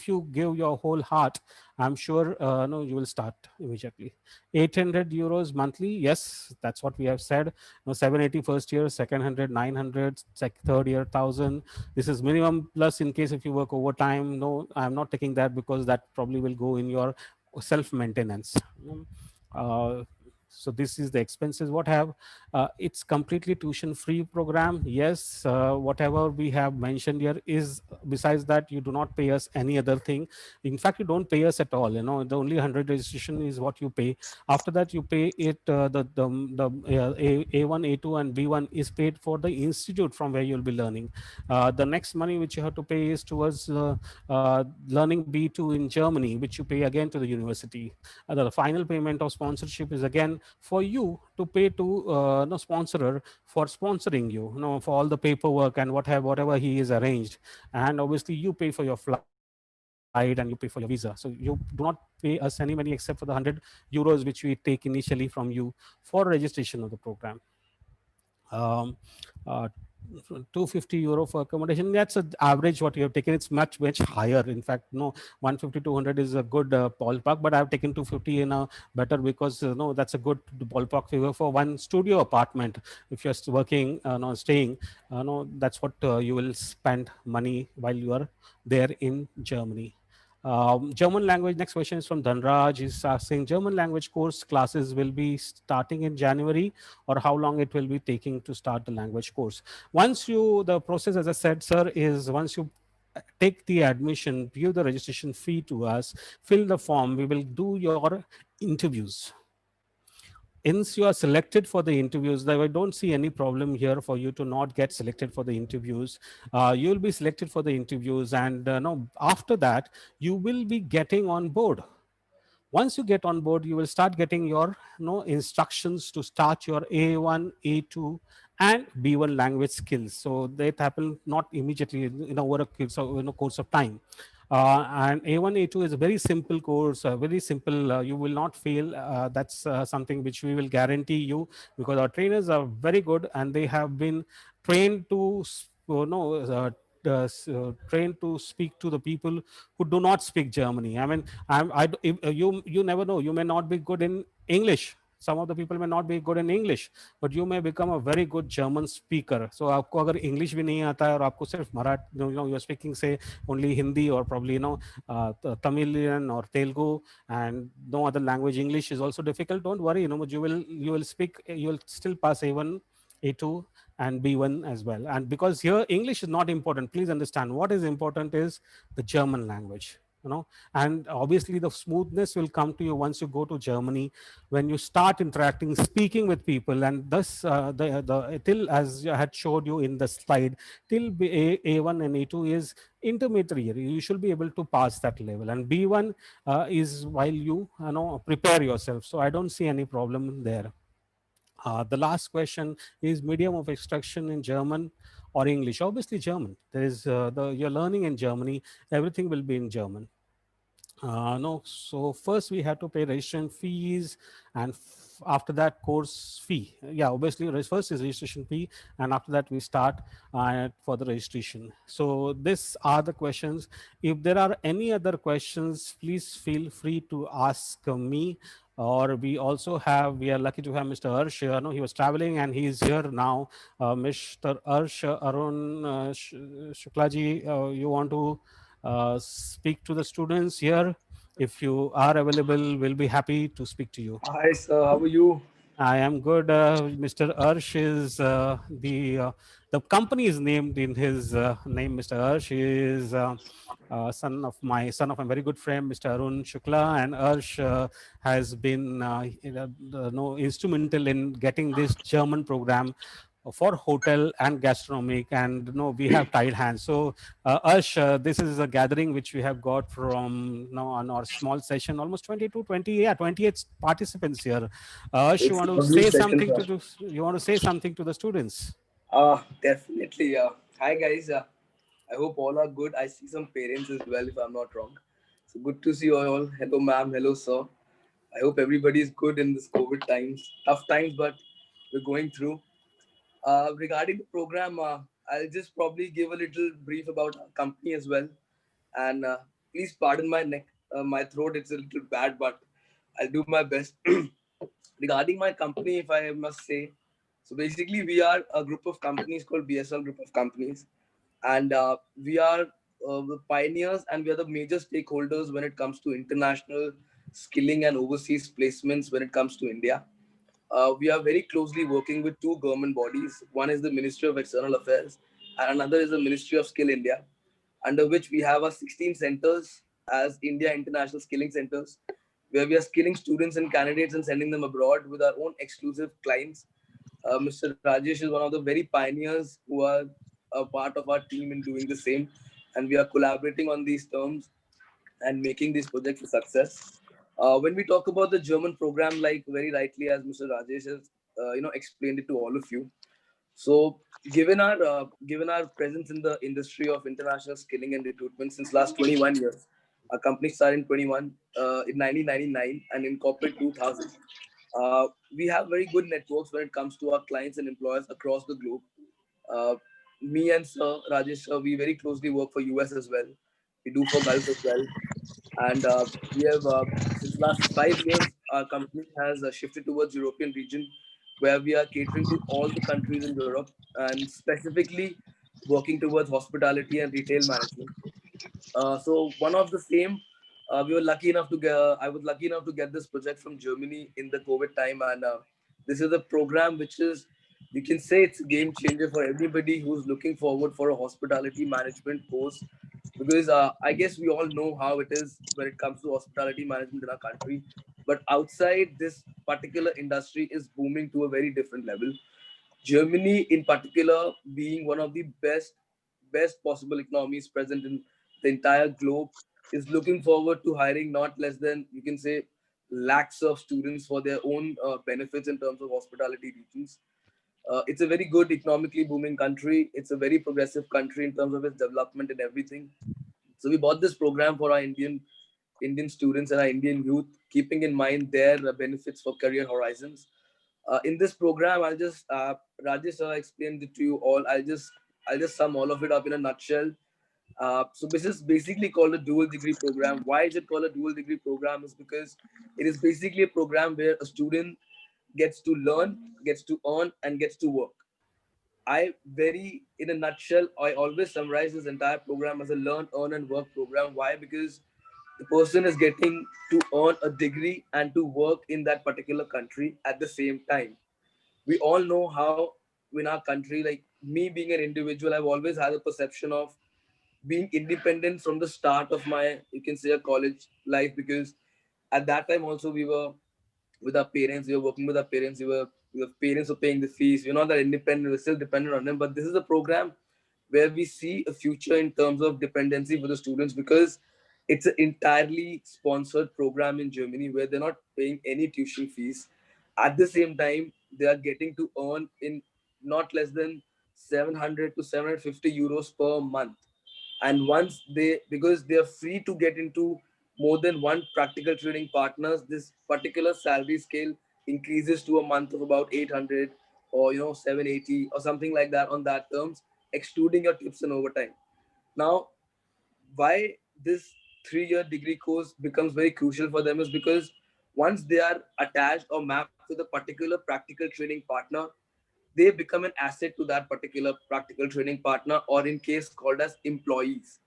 you give your whole heart, I'm sure no, you will start immediately. 800 euros monthly, yes, that's what we have said. No, 780 first year, second 100, 900, third year 1000. This is minimum, plus in case if you work overtime. No, I'm not taking that because that probably will go in your self maintenance. uh, so this is the expenses what have. It's completely tuition free program. Yes, whatever we have mentioned here is, besides that, you do not pay us any other thing. In fact, you don't pay us at all. The only 100 registration is what you pay. After that, you pay it, A1, A2, and B1 is paid for the institute from where you'll be learning. The next money which you have to pay is towards learning B2 in Germany, which you pay again to the university. The final payment of sponsorship is again for you to pay to no sponsorer for sponsoring you, for all the paperwork and whatever he is arranged. And obviously you pay for your flight and you pay for your visa. So you do not pay us any money except for the 100 euros which we take initially from you for registration of the program. um, uh, 250 euro for accommodation, that's an average what you have taken. It's much higher. In fact, no, 150 200 is a good ballpark, but I've taken 250 in a better, because no, that's a good ballpark figure for one studio apartment. If you're working, no, staying, no, that's what you will spend money while you are there in Germany. German language, next question is from Dhanraj. Is asking, German language course classes will be starting in January, or how long it will be taking to start the language course? Once you, the process, as I said, sir, is once you take the admission, give the registration fee to us, fill the form, we will do your interviews. Once you are selected for the interviews, I don't see any problem here for you to not get selected for the interviews. You will be selected for the interviews, and no, after that, you will be getting on board. Once you get on board, you will start getting your instructions to start your A1, A2, and B1 language skills. So that happen not immediately over a course of time. And A1, A2 is a very simple course, very simple. You will not fail. That's something which we will guarantee you, because our trainers are very good and they have been trained to trained to speak to the people who do not speak Germany. I mean, you never know. You may not be good in English. Some of the people may not be good in English, but you may become a very good German speaker. So आपको अगर English भी नहीं आता है और आपको सिर्फ Marathi, you're speaking say only Hindi or probably Tamilian or Telugu, and no other language, English is also difficult. Don't worry, you will speak, you will still pass A1, A2, and B1 as well. And because here English is not important, please understand what is important is the German language. And obviously the smoothness will come to you once you go to Germany, when you start interacting, speaking with people. And thus the till, as I had showed you in the slide, till A1 and A2 is intermediate. You should be able to pass that level, and B1 is while you prepare yourself. So I don't see any problem there. The last question is medium of instruction in German or English. Obviously German. There is you're learning in Germany, everything will be in German. No, so first we have to pay registration fees, and after that course fee. Yeah, obviously first is registration fee, and after that we start for the registration. So these are the questions. If there are any other questions, please feel free to ask me. Or we are lucky to have Mr. Arsh. No, he was traveling and he is here now. Mr. Arsh Arun Shuklaji, you want to speak to the students here? If you are available, we'll be happy to speak to you. Hi, sir. How are you? I am good. Mr. Arsh is the company is named in his name. Mr. Arsh is son of a very good friend, Mr. Arun Shukla, and Arsh has been instrumental in getting this German program for hotel and gastronomic, and we have tied hands. So Arsh, this is a gathering which we have got from on our small session, almost 20 to 20, yeah, 28 participants here. Arsh, It's lovely session, sir. you want to say something to the students? Definitely. Hi, guys. I hope all are good. I see some parents as well, if I'm not wrong. So good to see you all. Hello, ma'am. Hello, sir. I hope everybody is good in this COVID times. Tough times, but we're going through. Regarding the program, I'll just probably give a little brief about our company as well. And please pardon my neck, my throat. It's a little bad, but I'll do my best. Regarding my company, if I must say, so basically we are a group of companies called BSL Group of Companies, and we are the pioneers and we are the major stakeholders when it comes to international skilling and overseas placements when it comes to India. We are very closely working with two government bodies. One is the Ministry of External Affairs, and another is the Ministry of Skill India, under which we have our 16 centers as India International Skilling Centers, where we are skilling students and candidates and sending them abroad with our own exclusive clients. Mr. Rajesh is one of the very pioneers who are a part of our team in doing the same, and we are collaborating on these terms and making these projects a success. When we talk about the German program, like very rightly as Mr. Rajesh has explained it to all of you. So given our presence in the industry of international skilling and recruitment since last 21 years, our company started in 1999 and incorporated 2000. We have very good networks when it comes to our clients and employers across the globe. Uh, Me and Sir Rajesh, sir, we very closely work for US as well. We do for Gulf as well, and we have since last 5 years our company has shifted towards European region, where we are catering to all the countries in Europe and specifically working towards hospitality and retail management. So one of the same, we were lucky enough to get. I was lucky enough to get this project from Germany in the COVID time, and this is a program which is, you can say, it's a game changer for everybody who's looking forward for a hospitality management course, because I guess we all know how it is when it comes to hospitality management in our country, but outside this particular industry is booming to a very different level. Germany, in particular, being one of the best possible economies present in the entire globe, is looking forward to hiring not less than, you can say, lakhs of students for their own benefits in terms of hospitality regions. It's a very good economically booming country. It's a very progressive country in terms of its development and everything. So we bought this program for our Indian students and our Indian youth, keeping in mind their benefits for career horizons. In this program, I'll just Rajesh explained it to you all. I'll just sum all of it up in a nutshell. So this is basically called a dual degree program. Why is it called a dual degree program? Is because it is basically a program where a student gets to learn, gets to earn, and gets to work. In a nutshell, I always summarize this entire program as a learn, earn, and work program. Why? Because the person is getting to earn a degree and to work in that particular country at the same time. We all know how in our country, like me being an individual, I've always had a perception of being independent from the start of my, you can say, a college life, because at that time also we were with our parents, we were working with our parents, the parents were paying the fees. We're not that independent, we're still dependent on them. But this is a program where we see a future in terms of dependency for the students, because it's an entirely sponsored program in Germany where they're not paying any tuition fees. At the same time, they are getting to earn in not less than 700 to 750 euros per month. And once they, because they are free to get into more than one practical training partners, this particular salary scale increases to a month of about 800 or 780 or something like that on that terms, excluding your tips and overtime. Now, why this 3-year degree course becomes very crucial for them is because once they are attached or mapped with a particular practical training partner, they become an asset to that particular practical training partner, or in case called as employees.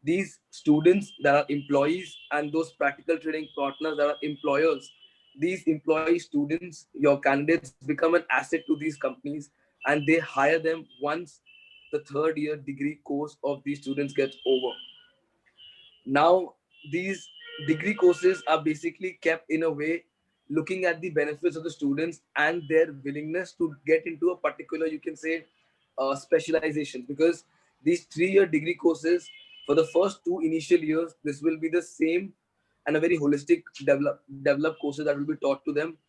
These students that are employees and those practical training partners that are employers, these employee students, your candidates, become an asset to these companies, and they hire them once the third year degree course of these students gets over. Now, these degree courses are basically kept in a way looking at the benefits of the students and their willingness to get into a particular, you can say, specialization. Because these 3 year degree courses, for the first two initial years, this will be the same and a very holistic develop courses that will be taught to them.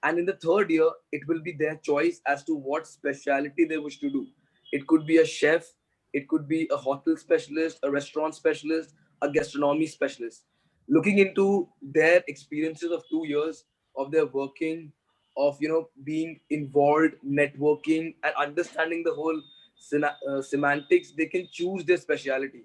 And in the third year, it will be their choice as to what specialty they wish to do. It could be a chef, it could be a hotel specialist, a restaurant specialist, a gastronomy specialist. Looking into their experiences of 2 years of their working, of being involved, networking, and understanding the whole semantics, they can choose their specialty.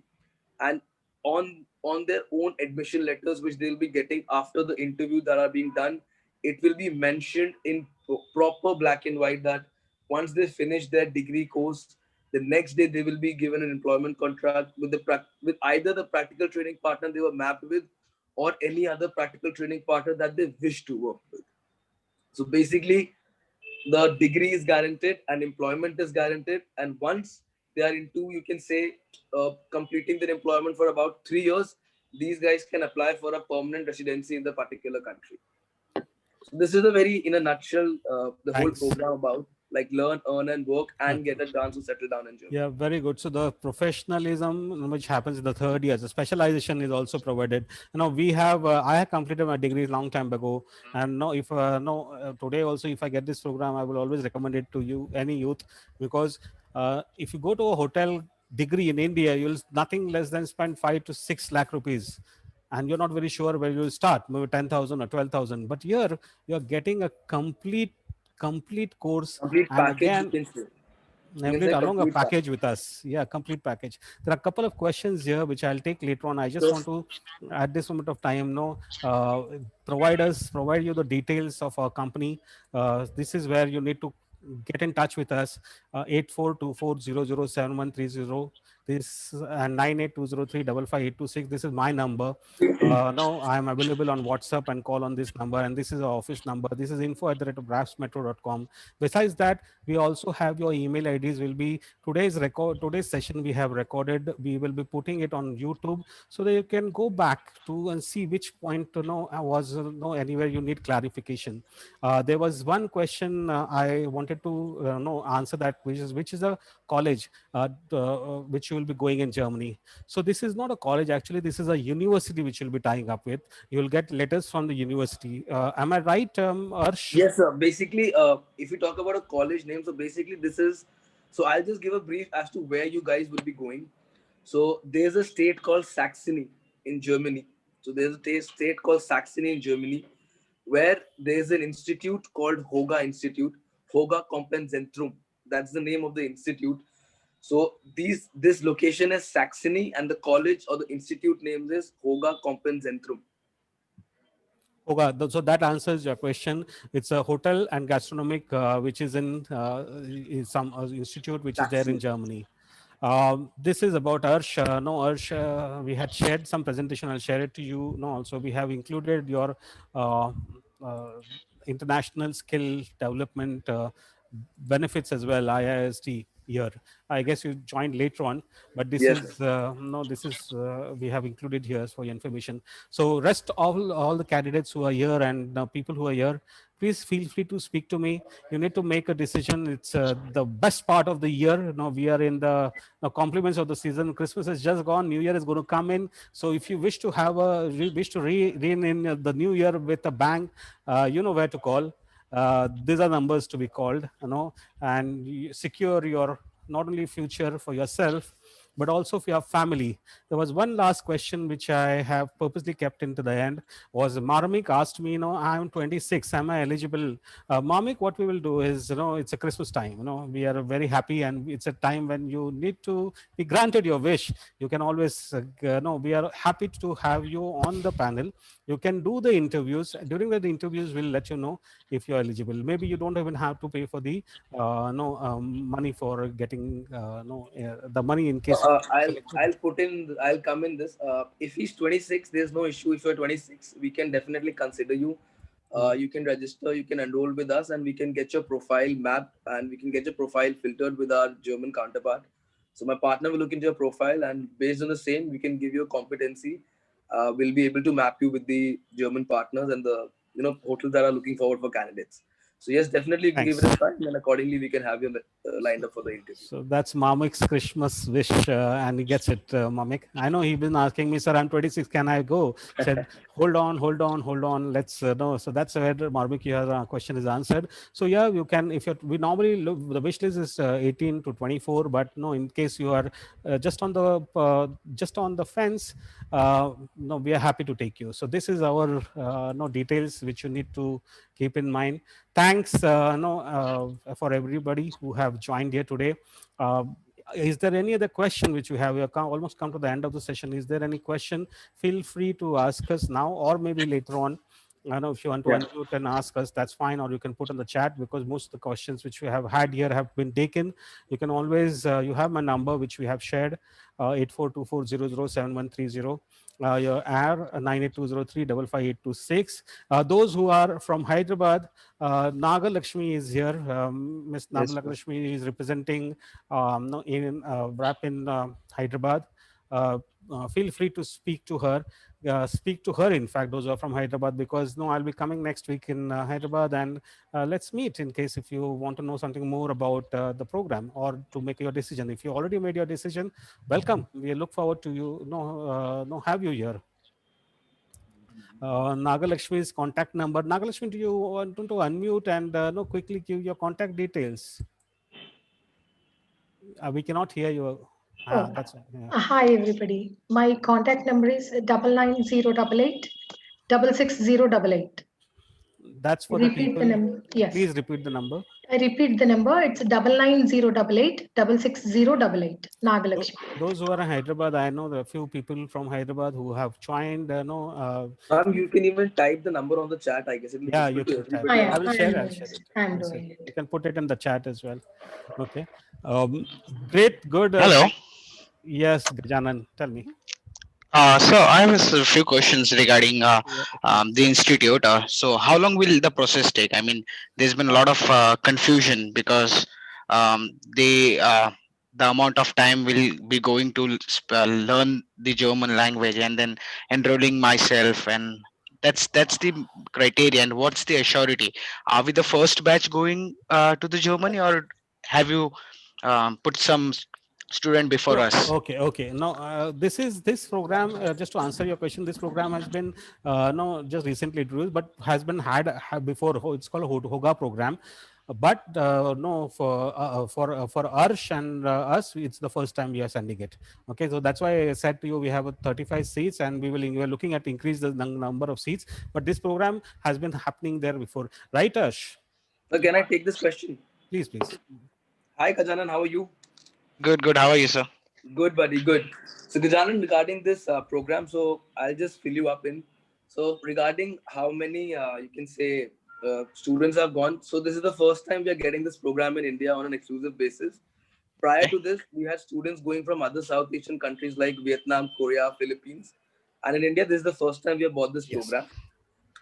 And on their own admission letters, which they'll be getting after the interview that are being done, it will be mentioned in proper black and white that once they finish their degree course, the next day they will be given an employment contract with with either the practical training partner they were mapped with, or any other practical training partner that they wish to work with. So basically, the degree is guaranteed and employment is guaranteed. And once they are into, you can say, completing their employment for about 3 years, these guys can apply for a permanent residency in the particular country. So this is a very, in a nutshell, the whole Thanks. program about like learn, earn, and work, and get a chance to settle down in Germany. Yeah, very good. So the professionalism which happens in the third year, the specialization is also provided. We have, I have completed my degree long time ago, and no, if no today also, if I get this program, I will always recommend it to you, any youth, because if you go to a hotel degree in India, you'll nothing less than spend 5 to 6 lakh rupees, and you're not very sure where you'll start, maybe 10,000 or 12,000. But here you're getting a complete course, Complete and package, you again can say. You can complete say along a complete package. package with us. Yeah, complete package. There are a couple of questions here which I'll take later on. I just So, want to, at this moment of time, provide you the details of our company. This is where you need to get in touch with us. 8424007130. This and 9820355826. This is my number. Now I am available on WhatsApp and call on this number, and this is our office number. This is info@brafsmetro.com. Besides that, we also have your email IDs. Will be today's session we have recorded. We will be putting it on YouTube, so that you can go back to and see which point was anywhere you need clarification. There was one question I wanted to know answer, that which is a college which you will be going in Germany. So this is not a college, actually. This is a university which you'll be tying up with. You will get letters from the university. Am I right, Arsh? yes, sir. Basically, if you talk about a college name, so basically this is. So I'll just give a brief as to where you guys will be going. So there's a state called Saxony in Germany. So there's a state called Saxony in Germany, where there's an institute called Hoga Institute, Hoga Kompensentrum. That's the name of the institute. So this location is Saxony, and the college or the institute name is Hoga Kompensentrum. Okay, so that answers your question. It's a hotel and gastronomic, which is in some institute which is there in Saxony. Germany. This is about Arsh. No, Arsh, we had shared some presentation. I'll share it to you. No, also we have included your uh, uh, international skill development benefits as well, IIST year. I guess you joined later on, but this Yes, sir. is we have included here for your information. So rest all the candidates who are here and people who are here, please feel free to speak to me. You need to make a decision. It's the best part of the year. We are in the compliments of the season. Christmas has just gone. New Year is going to come in. So if you wish to have wish to rein in the new year with a bang, you know where to call. These are numbers to be called, and you secure your not only future for yourself, but also for your family. There was one last question which I have purposely kept into the end. Was Marmik asked me, I'm 26, am I eligible? Marmik, what we will do is, it's a Christmas time. We are very happy, and it's a time when you need to be granted your wish. You can always, no, we are happy to have you on the panel. You can do the interviews. During the interviews, we'll let you know if you're eligible. Maybe you don't even have to pay for the no money for getting no the money in case selected. I'll come in this. If he's 26, there's no issue. If you're 26, we can definitely consider you. You can register, you can enroll with us, and we can get your profile mapped, and we can get your profile filtered with our German counterpart. So my partner will look into your profile, and based on the same, we can give you a competency. We'll be able to map you with the German partners and the hotels that are looking forward for candidates. So yes, definitely you can give Thanks. it a try, and accordingly we can have you lined up for the interview. So that's Mamik's Christmas wish, and he gets it, Mamik. I know he's been asking me, sir, I'm 26, can I go? Said, hold on. Let's know. So that's where Mamik, your question is answered. So yeah, you can, if you're, we normally look, the wish list is 18 to 24, but no, in case you are just on the fence, no, we are happy to take you. So this is our no details which you need to keep in mind. Thanks for everybody who have joined here today. Is there any other question which you have? We have almost come to the end of the session. Is there any question? Feel free to ask us now or maybe later on. I know if you want to unmute and ask us, that's fine, or you can put in the chat, because most of the questions which we have had here have been taken. You can always, you have my number which we have shared, 8424007130. Your R 98203 those who are from Hyderabad, Naga Lakshmi is here. Miss Naga Lakshmi is representing in WRAP in Hyderabad. Feel free to speak to her. In fact, those who are from Hyderabad, because I'll be coming next week in Hyderabad, and let's meet in case if you want to know something more about the program or to make your decision. If you already made your decision, welcome. We look forward to have you here. Nagalakshmi's contact number. Nagalakshmi, do you want to unmute and quickly give your contact details? We cannot hear you. That's yeah. Hi everybody. My contact number is 99088 66088. That's for repeat the people. The number. Yes. Please repeat the number. I repeat the number. It's 99088 66088. Nagalakshmi. Those who are in Hyderabad, I know there are a few people from Hyderabad who have joined. You can even type the number on the chat, I guess. Yeah, you can type. I will share it. I'm doing it. You can put it in the chat as well. Okay. Great. Good. Hello. Yes, Gajanan, tell me. So I have a few questions regarding the institute. So how long will the process take? I mean, there's been a lot of confusion because the amount of time will be going to learn the German language and then enrolling myself, and that's the criteria. And what's the assurity? Are we the first batch going to the Germany, or have you put some student before us? Okay. Now, this program, just to answer your question, this program has been just recently introduced, but has been had before. It's called a Hoga program. But for Arsh and us, it's the first time we are sending it. Okay, so that's why I said to you, we have 35 seats, and we are looking at increase the number of seats. But this program has been happening there before, right, Arsh? So can I take this question? Please. Hi, Gajanan, how are you? Good. How are you, sir? Good, buddy. Good. So, Gajanan, regarding this program, so I'll just fill you up in. So, regarding how many, you can say, students have gone. So, this is the first time we are getting this program in India on an exclusive basis. Prior to this, we had students going from other South Asian countries like Vietnam, Korea, Philippines. And in India, this is the first time we have bought this program.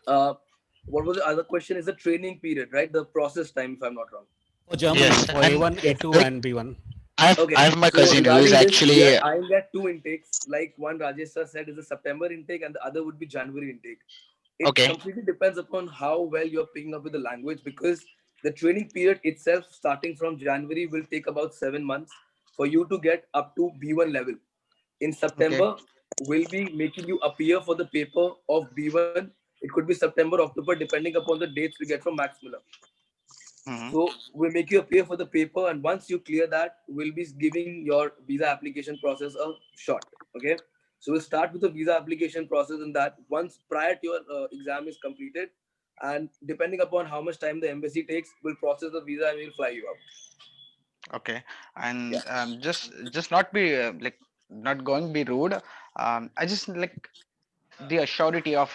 What was the other question? Is the training period, right? The process time, if I'm not wrong. For Germany, yes. For A1, A2, and B1. I have my cousin who is actually. I get two intakes. Like one Rajesh sir said is a September intake, and the other would be January intake. It completely depends upon how well you're picking up with the language, because the training period itself, starting from January, will take about 7 months for you to get up to B1 level. In September, we'll be making you appear for the paper of B1. It could be September, October, depending upon the dates we get from Max Muller. Mhm. So we'll make you appear for the paper, and once you clear that, we'll be giving your visa application process a shot. Okay. So we'll start with the visa application process, and that once prior to your exam is completed, and depending upon how much time the embassy takes, we'll process the visa and we'll fly you out. Okay, Yeah. and just not be like not going to be rude. I just like the assurity of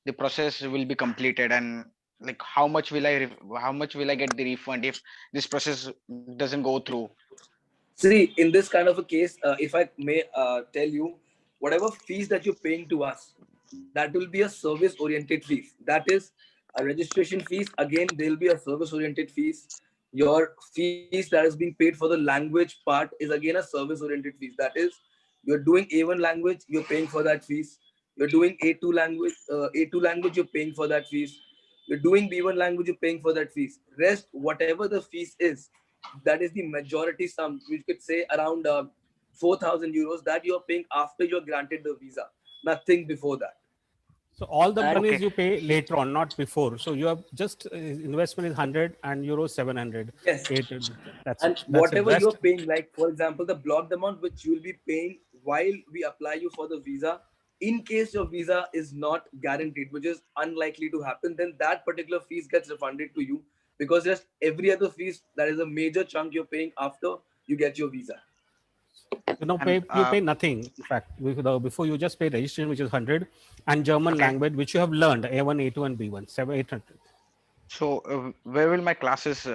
the process will be completed, and like how much will I get the refund if this process doesn't go through? See, in this kind of a case, if I may tell you, whatever fees that you're paying to us, that will be a service-oriented fees. That is a registration fees. Again, there will be a service-oriented fees. Your fees that is being paid for the language part is again a service-oriented fees. That is, you're doing A1 language, you're paying for that fees. You're doing A2 language, you're paying for that fees. You're doing B1 language, you're paying for that fees. Rest, whatever the fees is, that is the majority sum, we could say around 4,000 euros that you're paying after you're granted the visa, nothing before that. So all the And monies Okay, you pay later on, not before. So you have just investment is 100 and euro 700, yes, 800. That's it. and That's it. whatever you're Rest. paying, like for example, the blocked amount which you will be paying while we apply you for the visa, in case your visa is not guaranteed, which is unlikely to happen, then that particular fees gets refunded to you, because just every other fees, that is a major chunk you're paying after you get your visa. and You pay nothing. In fact, before you just pay registration, which is 100, and German okay. language, which you have learned A1, A2, and B1, 800. So where will my classes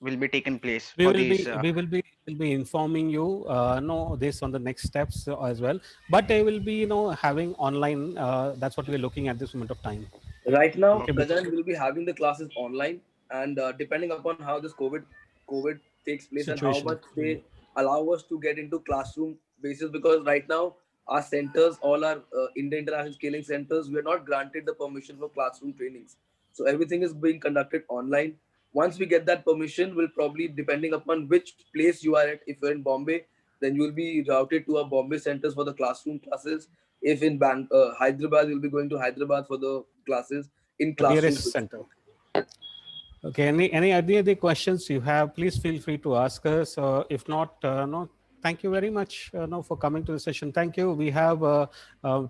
will be taken place We for will these? be we will be informing you no this on the next steps as well. But they will be having online. That's what we're looking at this moment of time. Right now, Okay, present will be having the classes online, and depending upon how this COVID takes place and how situation. much they allow us to get into classroom basis, because right now our centers, all our India International Scaling centers, we are not granted the permission for classroom trainings. So everything is being conducted online. Once we get that permission, we'll probably, depending upon which place you are at, if you're in Bombay, then you'll be routed to our Bombay centers for the classroom classes. If in Hyderabad, you'll be going to Hyderabad for the classes in The classroom. nearest center. Okay. Any other questions you have? Please feel free to ask us. If not, no. Thank you very much, no, for coming to the session. Thank you. We have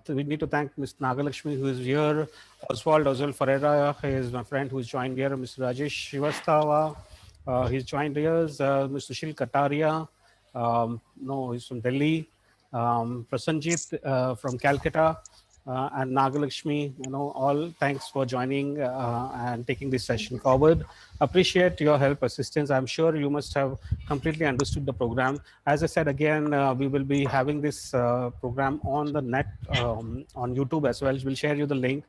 we need to thank Ms. Nagalakshmi, who is here. Oswald Ozil Ferreira is my friend who is joined here. Mr. Rajesh Srivastava, he's joined here. Mr. Shil Kataria, no, he's from Delhi. Prasanjit from Calcutta. And Nagalakshmi, all thanks for joining and taking this session forward. Appreciate your help, assistance. I'm sure you must have completely understood the program. As I said again, we will be having this program on the net on YouTube as well. We'll share you the link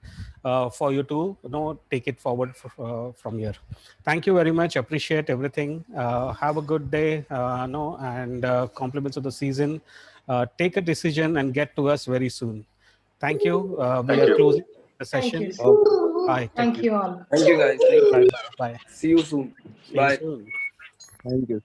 for you to take it forward from here. Thank you very much. Appreciate everything. Have a good day. No, and compliments of the season. Take a decision and get to us very soon. Thank you. We Thank are you. closing the Thank session. you. Bye. Take Thank care. you all. Thank you, guys. Thank Bye. you. Bye. See you soon. See you Bye. soon. Thank you.